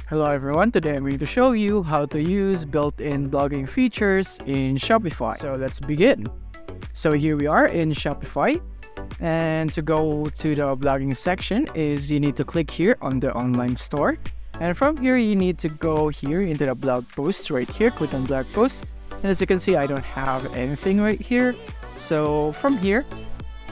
Hello everyone, today I'm going to show you how to use built-in blogging features in Shopify. So let's begin. So here we are in Shopify, and to go to the blogging section is you need to click here on the online store, and from here you need to go here into the blog posts right here, click on blog posts, and as you can see I don't have anything right here. So from here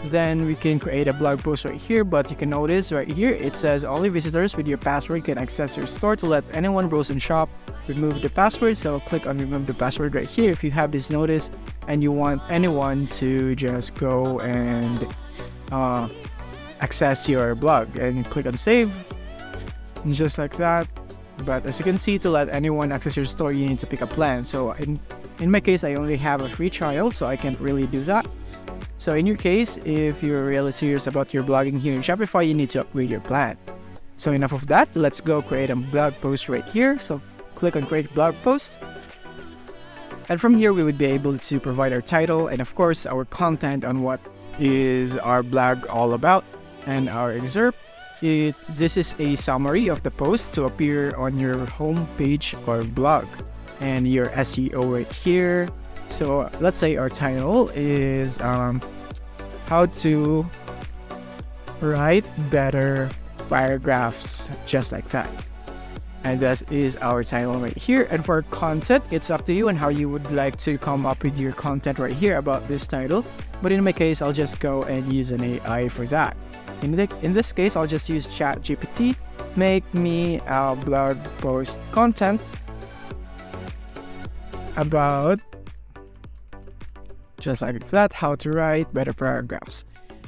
then we can create a blog post right here, but you can notice right here it says only visitors with your password can access your store. To let anyone browse and shop, remove the password. So click on remove the password right here if you have this notice and you want anyone to just go and access your blog, and click on save, and just like that. But as you can see, to let anyone access your store you need to pick a plan. So in my case I only have a free trial, so I can't really do that. So in your case, if you're really serious about your blogging here in Shopify, you need to upgrade your plan. So enough of that, let's go create a blog post right here. So click on create blog post. And from here, we would be able to provide our title and of course our content on what is our blog all about, and our excerpt. This is a summary of the post to appear on your home page or blog, and your SEO right here. So let's say our title is how to write better paragraphs, just like that. And that is our title right here. And for content, it's up to you and how you would like to come up with your content right here about this title. But in my case, I'll just go and use an AI for that. In this case, I'll just use ChatGPT. Make me a blog post content about, just like that, how to write better paragraphs.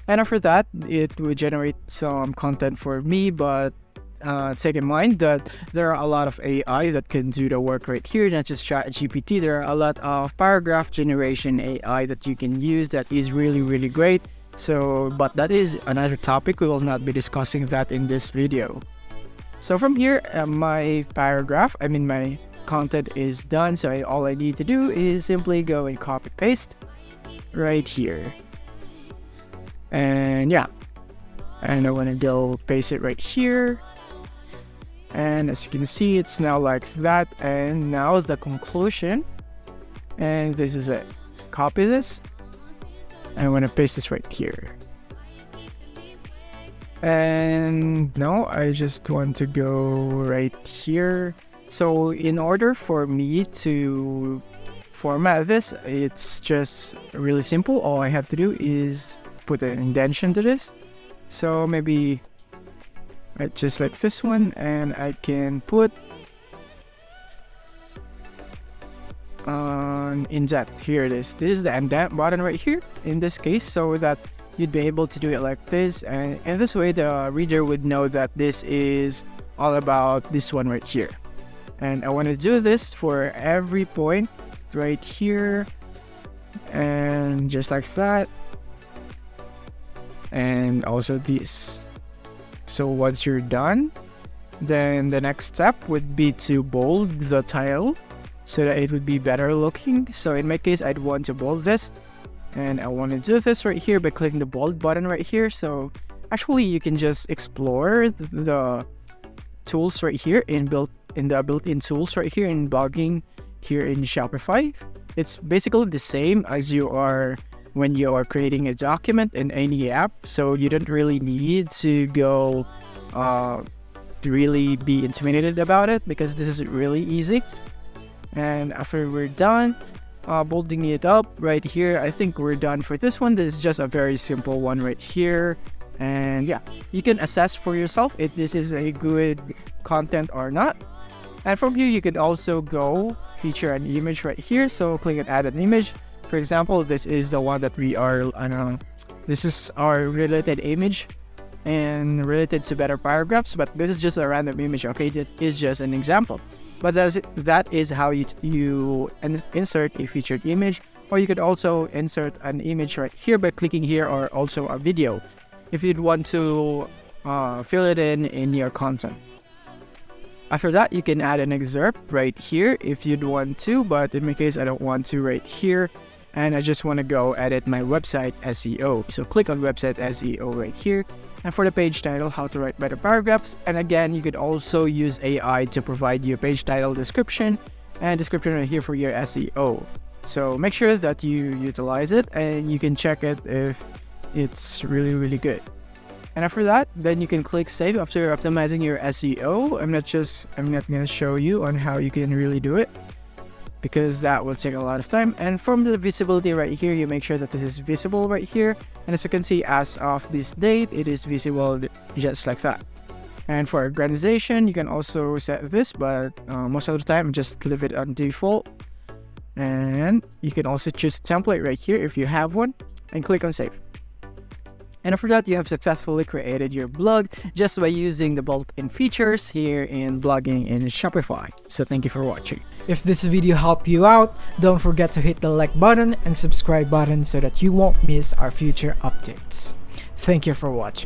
And after that, it will generate some content for me, but take in mind that there are a lot of AI that can do the work right here, not just ChatGPT. There are a lot of paragraph generation AI that you can use that is really great. So, but that is another topic. We will not be discussing that in this video. So from here, my content is done. So all I need to do is simply go and copy paste right here, and yeah, and I want to go paste it right here, and as you can see it's now like that. And now the conclusion, and this is it. Copy this, and I want to paste this right here. And now I just want to go right here. So in order for me to format this, it's just really simple. All I have to do is put an indentation to this. So maybe right, just like this one, and I can put on indent. Here it is. This is the indent button right here in this case, so that you'd be able to do it like this, and in this way the reader would know that this is all about this one right here. And I want to do this for every point right here, and just like that, and also this. So once you're done, then the next step would be to bold the title so that it would be better looking. So in my case, I'd want to bold this, and I want to do this right here by clicking the bold button right here. So actually you can just explore the tools right here in the built-in tools right here in blogging here in Shopify. It's basically the same as you are when you are creating a document in any app, so you don't really need to go really be intimidated about it, because this is really easy. And after we're done bolding it up right here, I think we're done for this one. This is just a very simple one right here, and yeah, you can assess for yourself if this is a good content or not. And from here you can also go feature an image right here. So click on add an image. For example, this is the one that we are this is our related image and related to better paragraphs, but this is just a random image. Okay, that is just an example, but that is how you insert a featured image. Or you could also insert an image right here by clicking here, or also a video if you'd want to fill it in your content. After that, you can add an excerpt right here if you'd want to, but in my case I don't want to right here. and I just want to go edit my website SEO. So click on website SEO right here. And for the page title, how to write better paragraphs. And again, you could also use AI to provide you a page title description and description right here for your SEO. So make sure that you utilize it and you can check it if it's really good. And after that, then you can click save after optimizing your SEO. I'm not gonna show you on how you can really do it because that will take a lot of time. And from the visibility right here, you make sure that this is visible right here. And as you can see, as of this date, it is visible just like that. And for organization, you can also set this, but most of the time, just leave it on default. And you can also choose a template right here if you have one and click on save. And after that, you have successfully created your blog just by using the built-in features here in blogging in Shopify. So thank you for watching. If this video helped you out, don't forget to hit the like button and subscribe button so that you won't miss our future updates. Thank you for watching.